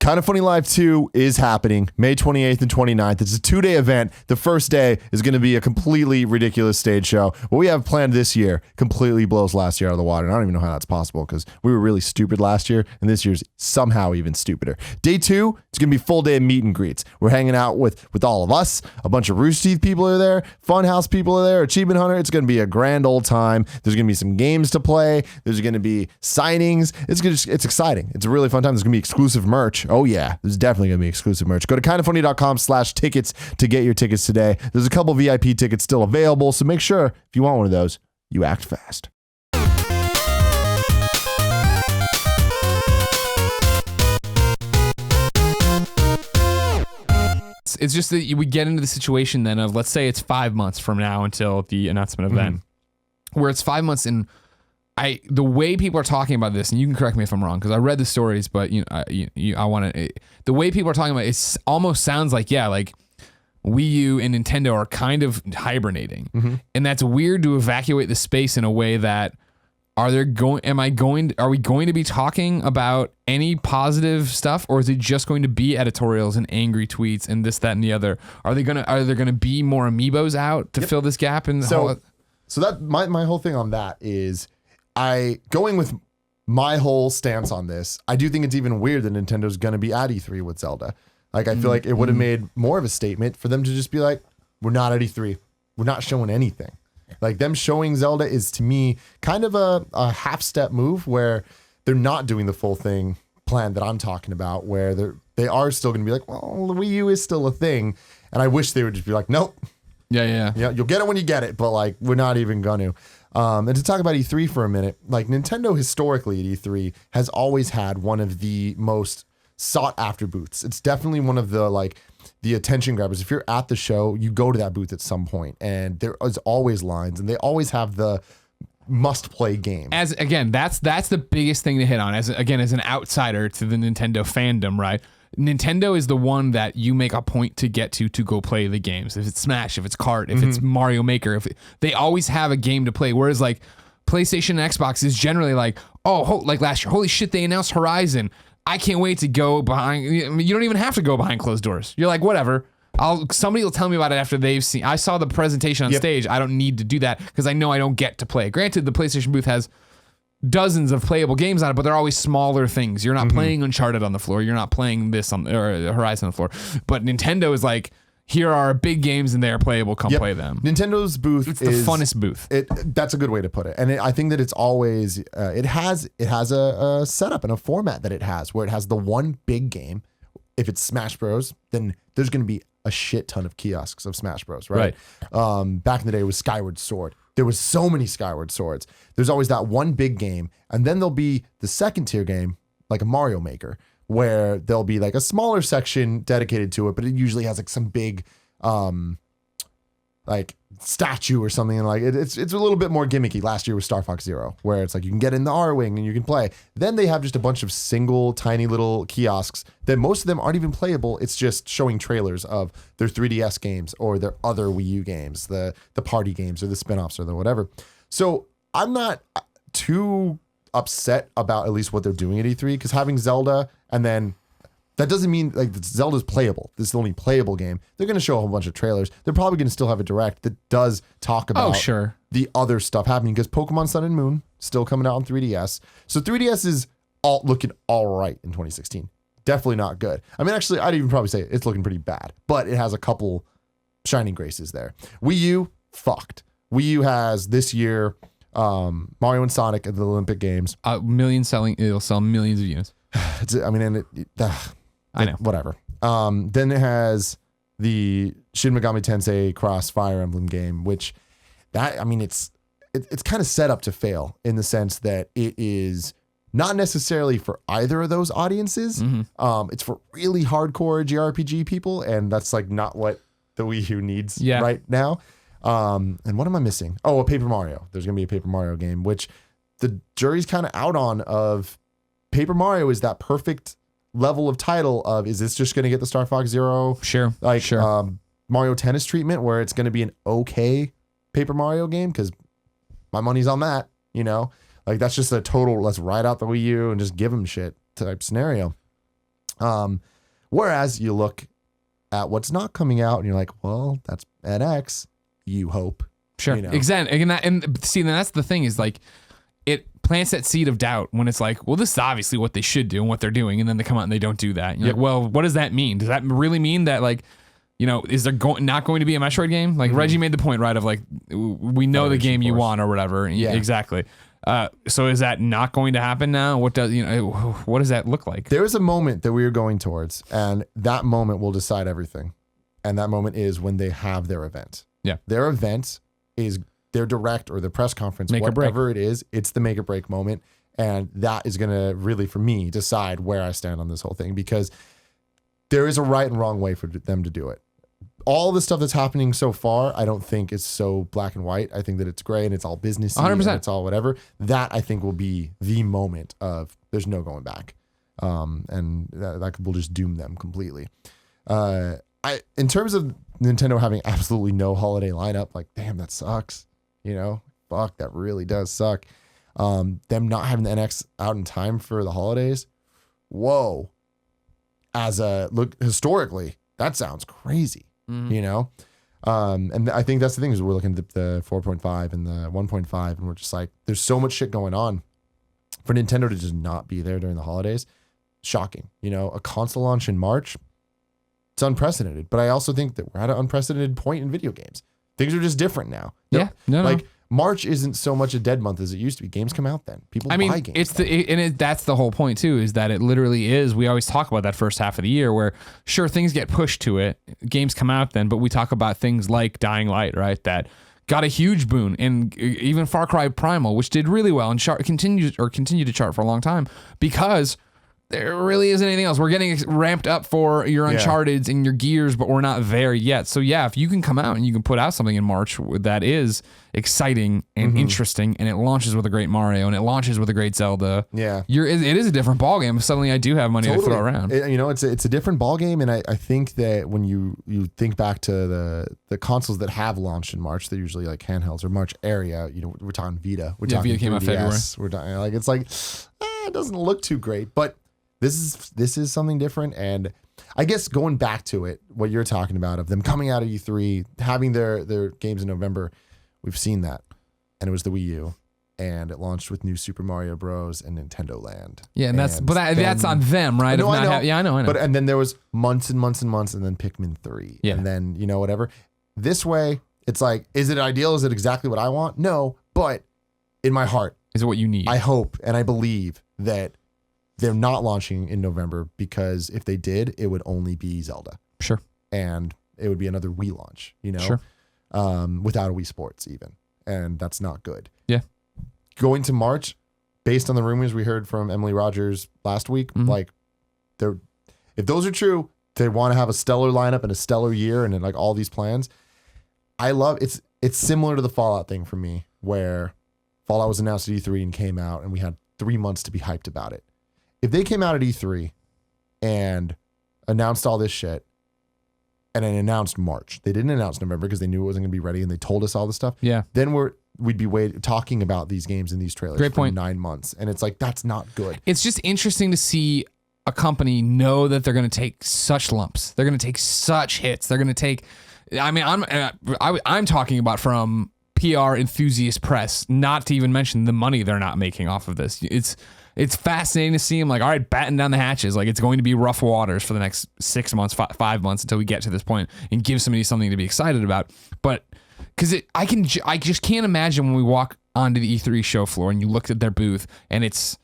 Kind of Funny Live 2 is happening May 28th and 29th. It's a 2-day event. The first day is going to be a completely ridiculous stage show. What we have planned this year completely blows last year out of the water. And I don't even know how that's possible because we were really stupid last year, and this year's somehow even stupider. Day 2, it's going to be full day of meet and greets. We're hanging out with all of us. A bunch of Rooster Teeth people are there. Funhouse people are there. Achievement Hunter. It's going to be a grand old time. There's going to be some games to play. There's going to be signings. It's exciting. It's a really fun time. There's going to be exclusive merch. Oh yeah, there's definitely going to be exclusive merch. Go to kindoffunny.com/tickets to get your tickets today. There's a couple VIP tickets still available, so make sure if you want one of those, you act fast. It's just that we get into the situation then of, let's say it's 5 months from now until the announcement event, where it's 5 months and the way people are talking about this, and you can correct me if I'm wrong, because I read the stories, but I want to. The way people are talking about it almost sounds like like Wii U and Nintendo are kind of hibernating, and that's weird to evacuate the space in a way that are we going to be talking about any positive stuff, or is it just going to be editorials and angry tweets and this, that, and the other? Are there gonna be more amiibos out to fill this gap? And so that my whole thing on that is. Going with my whole stance on this, I do think it's even weird that Nintendo's going to be at E3 with Zelda. Like, I feel like it would have made more of a statement for them to just be like, we're not at E3. We're not showing anything. Like, them showing Zelda is, to me, kind of a half-step move where they're not doing the full thing plan that I'm talking about, where they are still going to be like, well, the Wii U is still a thing. And I wish they would just be like, nope. Yeah, you'll get it when you get it, but like, we're not even going to. And to talk about E3 for a minute, like Nintendo historically at E3 has always had one of the most sought after booths. It's definitely one of the attention grabbers. If you're at the show, you go to that booth at some point, and there is always lines, and they always have the must play game. That's the biggest thing to hit on as an outsider to the Nintendo fandom, right? Nintendo is the one that you make a point to get to go play the games. If it's Smash, if it's Kart, if it's Mario Maker, they always have a game to play. Whereas like PlayStation and Xbox is generally like, like last year, holy shit, they announced Horizon. I can't wait to go behind. You don't even have to go behind closed doors. You're like, whatever. Somebody will tell me about it after they've seen. I saw the presentation on stage. I don't need to do that because I know I don't get to play. Granted, the PlayStation booth has dozens of playable games on it, but they're always smaller things. You're not playing Uncharted on the floor. You're not playing this or Horizon on the floor. But Nintendo is like, here are big games and they are playable. Come play them. Nintendo's booth is the funnest booth. That's a good way to put it. And I think that it's always it has a setup and a format that it has where it has the one big game. If it's Smash Bros, then there's going to be a shit ton of kiosks of Smash Bros. Right. Back in the day, it was Skyward Sword. There was so many Skyward Swords. There's always that one big game. And then there'll be the second tier game, like a Mario Maker, where there'll be like a smaller section dedicated to it, but it usually has like some big like statue or something. And like it's a little bit more gimmicky. Last year was Star Fox Zero, where it's like you can get in the R-Wing and you can play. Then they have just a bunch of single tiny little kiosks that most of them aren't even playable. It's just showing trailers of their 3DS games or their other Wii U games, the party games or the spin-offs or the whatever. So I'm not too upset about at least what they're doing at E3, because having Zelda and then that doesn't mean like Zelda's playable. This is the only playable game. They're going to show a whole bunch of trailers. They're probably going to still have a direct that does talk about the other stuff happening, because Pokemon Sun and Moon still coming out on 3DS. So 3DS is looking all right in 2016. Definitely not good. I mean, actually, I'd even probably say it's looking pretty bad, but it has a couple shining graces there. Wii U, fucked. Wii U has this year Mario and Sonic at the Olympic Games. It'll sell millions of units. I know. Whatever. Then it has the Shin Megami Tensei Cross Fire Emblem game, which it's kind of set up to fail in the sense that it is not necessarily for either of those audiences. It's for really hardcore JRPG people, and that's like not what the Wii U needs right now. And what am I missing? Oh, a Paper Mario. There's gonna be a Paper Mario game, which the jury's kind of out on. Of Paper Mario is that perfect level of title of, is this just going to get the Star Fox Zero? Sure. Mario Tennis treatment, where it's going to be an okay Paper Mario game? Because my money's on that, like that's just a total, let's ride out the Wii U and just give them shit type scenario. Whereas you look at what's not coming out and you're like, well, that's NX, you hope. Sure. You know? Exactly. And see, then that's the thing is like, it plants that seed of doubt when it's like, well, this is obviously what they should do and what they're doing. And then they come out and they don't do that. And you're like, well, what does that mean? Does that really mean that like, you know, is there not going to be a Metroid game? Like Reggie made the point, right? Of like, we know the game you want or whatever. Yeah, exactly. So is that not going to happen now? What does that look like? There is a moment that we are going towards, and that moment will decide everything. And that moment is when they have their event. Yeah. Their event is their direct or their press conference, whatever it is, it's the make or break moment. And that is going to really, for me, decide where I stand on this whole thing, because there is a right and wrong way for them to do it. All the stuff that's happening so far, I don't think is so black and white. I think that it's gray and it's all businessy 100%. and it's all whatever. That I think will be the moment of there's no going back. And that will just doom them completely. In terms of Nintendo having absolutely no holiday lineup, like, damn, that sucks. You know, fuck, that really does suck. Them not having the NX out in time for the holidays. Whoa. Look historically, that sounds crazy. You know? And I think that's the thing is we're looking at the 4.5 and the 1.5 and we're just like, there's so much shit going on for Nintendo to just not be there during the holidays. Shocking. You know, a console launch in March, it's unprecedented. But I also think that we're at an unprecedented point in video games. Things are just different now. Yeah. No. March isn't so much a dead month as it used to be. Games come out then. People buy games. That's the whole point too, is that it literally is. We always talk about that first half of the year where sure things get pushed to it, games come out then, but we talk about things like Dying Light, right? That got a huge boon, and even Far Cry Primal, which did really well and continue to chart for a long time because there really isn't anything else. We're getting ramped up for your Uncharted's and your Gears, but we're not there yet. So yeah, if you can come out and you can put out something in March that is exciting and interesting, and it launches with a great Mario and it launches with a great Zelda, it is a different ballgame. Suddenly I do have money to throw around. It's a different ballgame, and I think that when you think back to the consoles that have launched in March, they're usually like handhelds or March area. You know, we're talking Vita. We're talking Vita came out February. We're talking it doesn't look too great, but this is something different. And I guess going back to it, what you're talking about of them coming out of E3, having their games in November, we've seen that. And it was the Wii U. And it launched with new Super Mario Bros. And Nintendo Land. Yeah, and that's on them, right? No, I know. And then there was months and months and months, and then Pikmin 3. Yeah. And then, whatever. This way, it's like, is it ideal? Is it exactly what I want? No, but in my heart. Is it what you need? I hope and I believe that they're not launching in November, because if they did, it would only be Zelda. Sure. And it would be another Wii launch, Sure. Without a Wii Sports even. And that's not good. Yeah. Going to March, based on the rumors we heard from Emily Rogers last week, like if those are true, they want to have a stellar lineup and a stellar year and like all these plans. I love it's similar to the Fallout thing for me, where Fallout was announced at E3 and came out and we had 3 months to be hyped about it. If they came out at E3 and announced all this shit and then announced March, they didn't announce November because they knew it wasn't going to be ready and they told us all this stuff. Yeah. Then we'd be talking about these games in these trailers Great for point. 9 months. And it's like, that's not good. It's just interesting to see a company know that they're going to take such lumps. They're going to take such hits. They're going to take, I'm talking about from PR enthusiast press, not to even mention the money they're not making off of this. It's fascinating to see them like, all right, batten down the hatches. Like, it's going to be rough waters for the next 6 months, 5 months until we get to this point and give somebody something to be excited about. But because I just can't imagine when we walk onto the E3 show floor and you look at their booth and it's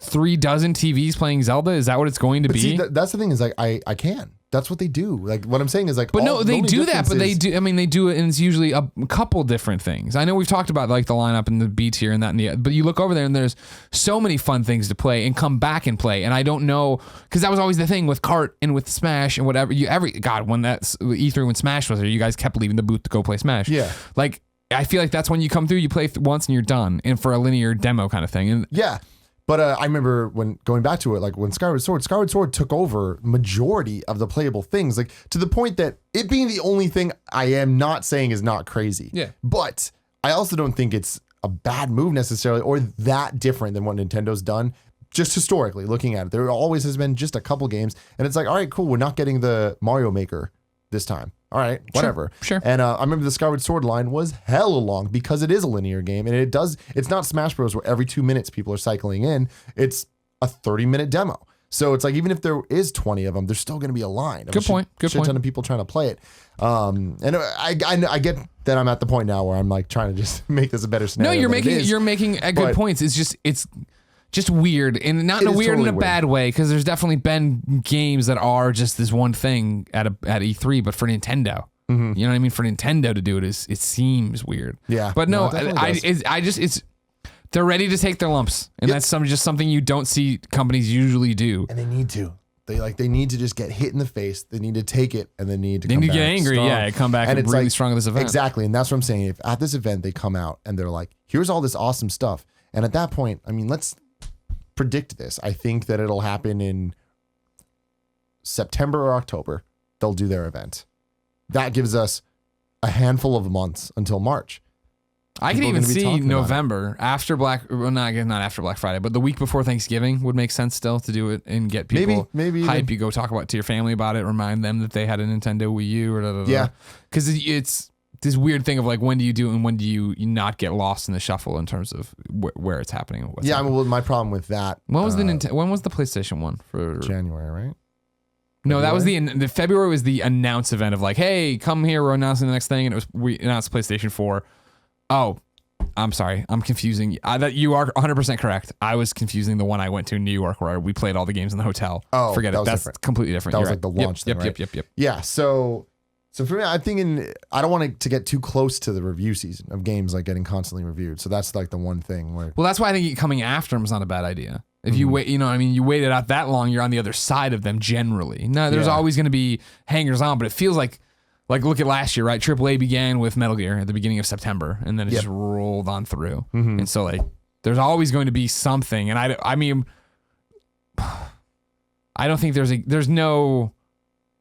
36 TVs playing Zelda. Is that what it's going to be? See, that's the thing is like, I can. That's what they do. Like what I'm saying is like, but no, they do that, but they do. I mean, they do it, and it's usually a couple different things. I know we've talked about like the lineup and the B tier and that and the. But you look over there, and there's so many fun things to play and come back and play. And I don't know, because that was always the thing with Kart and with Smash and whatever. When that's E3 when Smash was there, you guys kept leaving the booth to go play Smash. Yeah, like I feel like that's when you come through, you play once and you're done, and for a linear demo kind of thing. And yeah. But I remember when going back to it, like when Skyward Sword took over majority of the playable things, like to the point that it being the only thing I am not saying is not crazy. Yeah. But I also don't think it's a bad move necessarily or that different than what Nintendo's done just historically looking at it, there always has been just a couple games, and it's like, all right, cool, we're not getting the Mario Maker this time. All right, whatever. Sure. And I remember the Skyward Sword line was hella long because it is a linear game, and it's not Smash Bros. Where every 2 minutes people are cycling in. It's a 30-minute demo. So it's like, even if there is 20 of them, there's still going to be a line. Good point. Shit ton of people trying to play it. And I get that I'm at the point now where I'm like trying to just make this a better scenario. No, you're making a good points. It's just weird, and not in a weird totally in a bad way, because there's definitely been games that are just this one thing at E3, but for Nintendo. You know what I mean? For Nintendo to do it it seems weird. Yeah. But no, it they're ready to take their lumps, and that's just something you don't see companies usually do. And they need to. They need to just get hit in the face. They need to take it, and they need to get angry. Strong. Yeah, come back and really strong at this event. Exactly, and that's what I'm saying. If at this event they come out and they're like, "Here's all this awesome stuff," and at that point, I mean, let's predict this. I think that it'll happen in September or October. They'll do their event. That gives us a handful of months until March. I can even see November after not after Black Friday, but the week before Thanksgiving would make sense still to do it and get people maybe hype. even. You go talk to your family about it, remind them that they had a Nintendo Wii U or yeah, because it's this weird thing of like, when do you do it and when do you not get lost in the shuffle in terms of where it's happening and what's happening. Well, my problem with that. When was when was the PlayStation one for January, right? No, that was the February was the announce event of like, hey, come here, we're announcing the next thing, and we announced PlayStation 4. Oh, I'm sorry, I'm confusing. That you are 100% correct. I was confusing the one I went to in New York where we played all the games in the hotel. Oh, forget it. That's different. Completely different. That was You're like the right. launch thing, right? Yep. Yeah, so for me, I'm thinking I don't want it to get too close to the review season of games like getting constantly reviewed. So that's like the one thing where. Well, that's why I think coming after them is not a bad idea. If you wait, you know what I mean, you wait it out that long, you're on the other side of them generally. Now, there's always going to be hangers on, but it feels like look at last year, right? AAA began with Metal Gear at the beginning of September, and then it just rolled on through. And so like, there's always going to be something. And I mean, I don't think there's no.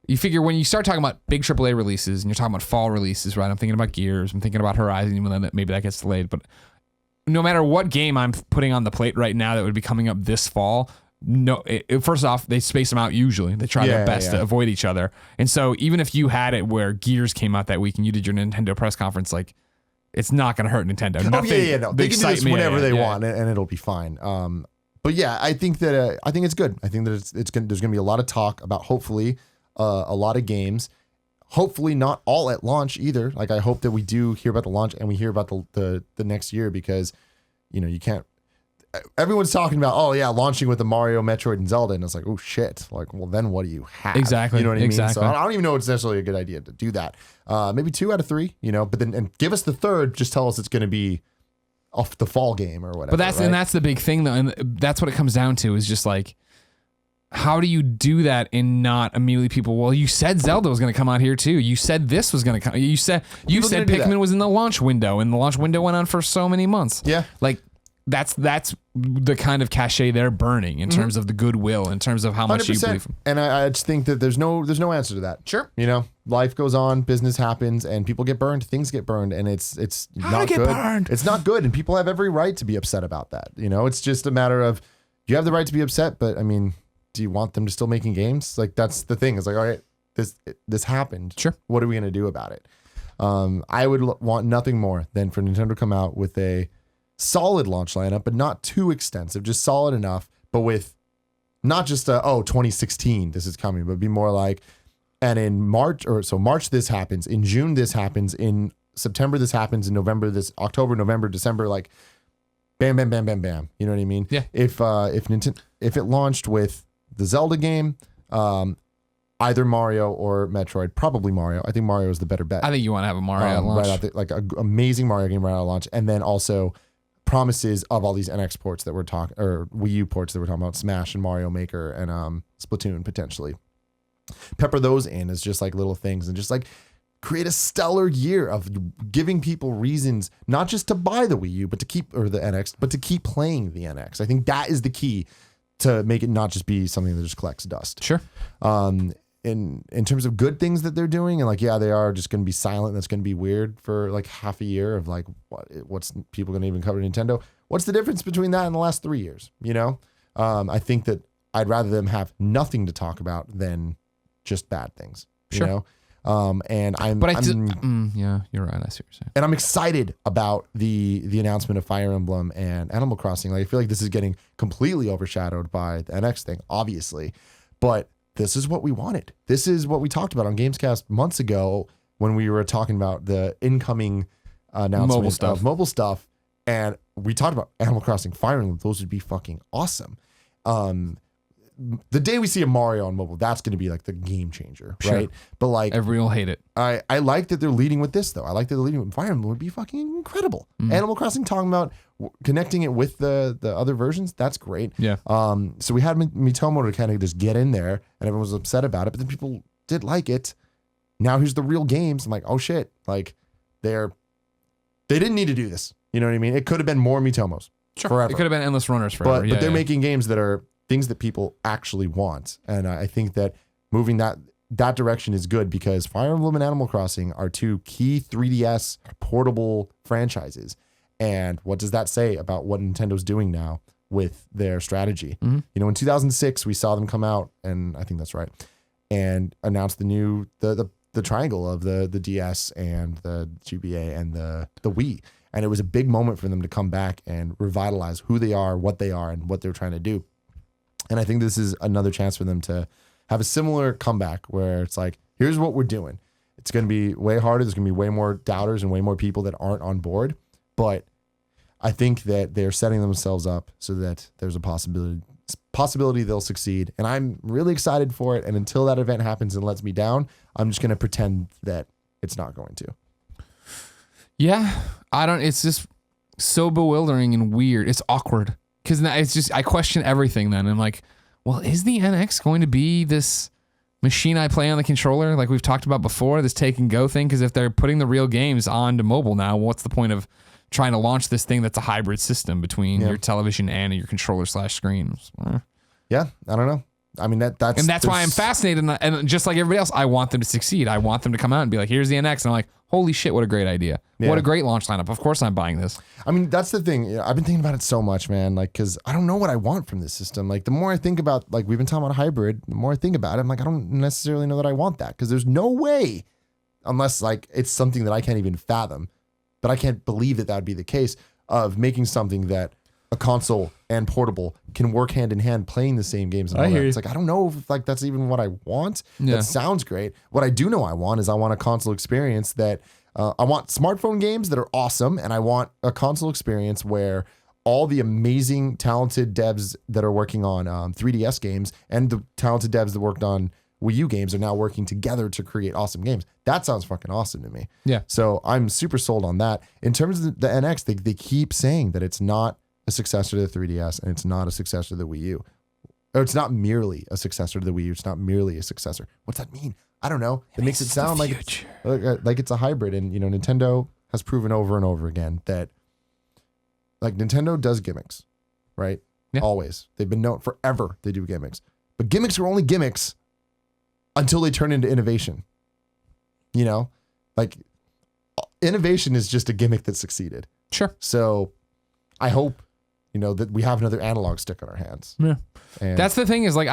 You figure when you start talking about big AAA releases and you're talking about fall releases, right? I'm thinking about Gears, I'm thinking about Horizon, even though maybe that gets delayed, but. No matter what game I'm putting on the plate right now that would be coming up this fall, first off, they space them out usually. They try their best to avoid each other. And so even if you had it where Gears came out that week and you did your Nintendo press conference, like, it's not going to hurt Nintendo. No. They can do this whenever they want, and it'll be fine. But yeah, I think it's good. I think that there's going to be a lot of talk about hopefully a lot of games. Hopefully not all at launch either. Like, I hope that we do hear about the launch and we hear about the next year, because, you know, you can't. Everyone's talking about, oh yeah, launching with the Mario, Metroid, and Zelda, and it's like, oh shit. Like, well, then what do you have? Exactly. You know what I mean? Exactly. So I don't even know it's necessarily a good idea to do that. Maybe 2 out of 3. You know, but then and give us the third. Just tell us it's going to be off the fall game or whatever. But that's the big thing though, and that's what it comes down to is just like. How do you do that and not immediately people? Well, you said Zelda was going to come out here too. You said this was going to come. You said Pikmin was in the launch window, and the launch window went on for so many months. Yeah, like that's the kind of cachet they're burning in terms of the goodwill, in terms of how much 100%. You believe. And I just think that there's no answer to that. Sure, you know, life goes on, business happens, and people get burned, things get burned, and it's not good. Burned? It's not good, and people have every right to be upset about that. You know, it's just a matter of you have the right to be upset, but I mean. Do you want them to still making games? Like, that's the thing. It's like, all right, this happened. Sure. What are we going to do about it? I would want nothing more than for Nintendo to come out with a solid launch lineup, but not too extensive, just solid enough, but with not just 2016, this is coming, but be more like, and in March this happens, in June this happens, in September this happens, in November this, October, November, December, like bam, bam, bam, bam, bam. You know what I mean? Yeah. If it launched with the Zelda game, either Mario or Metroid, probably Mario. I think Mario is the better bet. I think you want to have a Mario at launch. Right out like an amazing Mario game right out of launch. And then also promises of all these NX ports that we're talking, or Wii U ports that we're talking about, Smash and Mario Maker and Splatoon potentially. Pepper those in as just like little things and just like create a stellar year of giving people reasons, not just to buy the Wii U, but to keep, or the NX, but to keep playing the NX. I think that is the key to make it not just be something that just collects dust. Sure. In terms of good things that they're doing, and like, yeah, they are just going to be silent. That's going to be weird for like half a year of like, what's people going to even cover Nintendo? What's the difference between that and the last 3 years? You know, I think that I'd rather them have nothing to talk about than just bad things. Sure. You know? And yeah, you're right. I see what you're saying. And I'm excited about the announcement of Fire Emblem and Animal Crossing. Like, I feel like this is getting completely overshadowed by the NX thing, obviously. But this is what we wanted. This is what we talked about on Gamescast months ago when we were talking about the incoming announcement of mobile stuff. And we talked about Animal Crossing, Fire Emblem. Those would be fucking awesome. The day we see a Mario on mobile, that's going to be like the game changer, right? But like everyone will hate it. I like that they're leading with this though. I like that they're leading with Fire Emblem would be fucking incredible. Animal Crossing talking about connecting it with the other versions, that's great. Yeah. So we had Mitomo to kind of just get in there, and everyone was upset about it, but then people did like it. Now here's the real games. I'm like, oh shit, like they didn't need to do this. You know what I mean? It could have been more Mitomos forever. It could have been Endless Runners forever. But they're making games that are things that people actually want. And I think that moving that direction is good because Fire Emblem and Animal Crossing are two key 3DS portable franchises. And what does that say about what Nintendo's doing now with their strategy? Mm-hmm. You know, in 2006, we saw them come out, and I think that's right, and announce the new, the triangle of the DS and the GBA and the Wii. And it was a big moment for them to come back and revitalize who they are, and what they're trying to do. And I think this is another chance for them to have a similar comeback where it's like, here's what we're doing. It's going to be way harder. There's going to be way more doubters and way more people that aren't on board. But I think that they're setting themselves up so that there's a possibility they'll succeed. And I'm really excited for it. And until that event happens and lets me down, I'm just going to pretend that it's not going to. Yeah. It's just so bewildering and weird. It's awkward. Because it's just, I question everything then. I'm like, well, is the NX going to be this machine I play on the controller like we've talked about before, this take and go thing? Because if they're putting the real games onto mobile now, what's the point of trying to launch this thing that's a hybrid system between your television and your controller/screen? Yeah, I don't know. I mean, that's why I'm fascinated. And just like everybody else, I want them to succeed. I want them to come out and be like, here's the NX. And I'm like, holy shit, what a great idea. Yeah. What a great launch lineup. Of course I'm buying this. I mean, that's the thing. I've been thinking about it so much, man. Like, because I don't know what I want from this system. Like, the more I think about, like, we've been talking about hybrid, the more I think about it, I'm like, I don't necessarily know that I want that. Because there's no way, unless, like, it's something that I can't even fathom, but I can't believe that would be the case, of making something that a console and portable can work hand in hand playing the same games. And all that. It's like, I don't know if like that's even what I want. That sounds great. What I do know I want is I want a console experience that I want smartphone games that are awesome. And I want a console experience where all the amazing, talented devs that are working on 3DS games and the talented devs that worked on Wii U games are now working together to create awesome games. That sounds fucking awesome to me. Yeah. So I'm super sold on that. In terms of the NX, they keep saying that it's not a successor to the 3DS and it's not a successor to the Wii U. Or it's not merely a successor to the Wii U. It's not merely a successor. What's that mean? I don't know. It makes it sound like it's a hybrid. And, you know, Nintendo has proven over and over again that like Nintendo does gimmicks, right? Yeah. Always. They've been known forever. They do gimmicks, but gimmicks are only gimmicks until they turn into innovation. You know, like innovation is just a gimmick that succeeded. Sure. So I hope, you know, that we have another analog stick on our hands. Yeah. And that's the thing is like,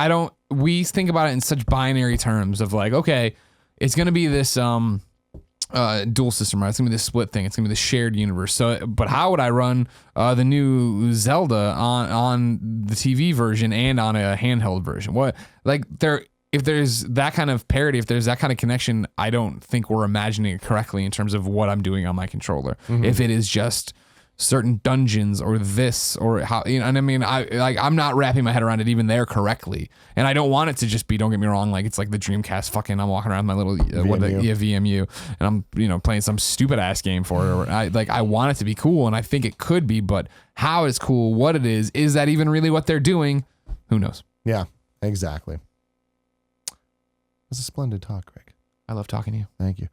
we think about it in such binary terms of like, okay, it's going to be this dual system, right? It's going to be this split thing. It's going to be the shared universe. So, but how would I run the new Zelda on the TV version and on a handheld version? What, like if there's that kind of parity, if there's that kind of connection, I don't think we're imagining it correctly in terms of what I'm doing on my controller. Mm-hmm. If it is just certain dungeons or this or how, you know, and I mean, I'm not wrapping my head around it even there correctly. And I don't want it to just be, don't get me wrong, like it's like the Dreamcast fucking, I'm walking around with my little VMU and I'm, you know, playing some stupid ass game for it. Or I want it to be cool and I think it could be, but how it's cool, what it is that even really what they're doing? Who knows? Yeah, exactly. It's a splendid talk, Greg. I love talking to you. Thank you.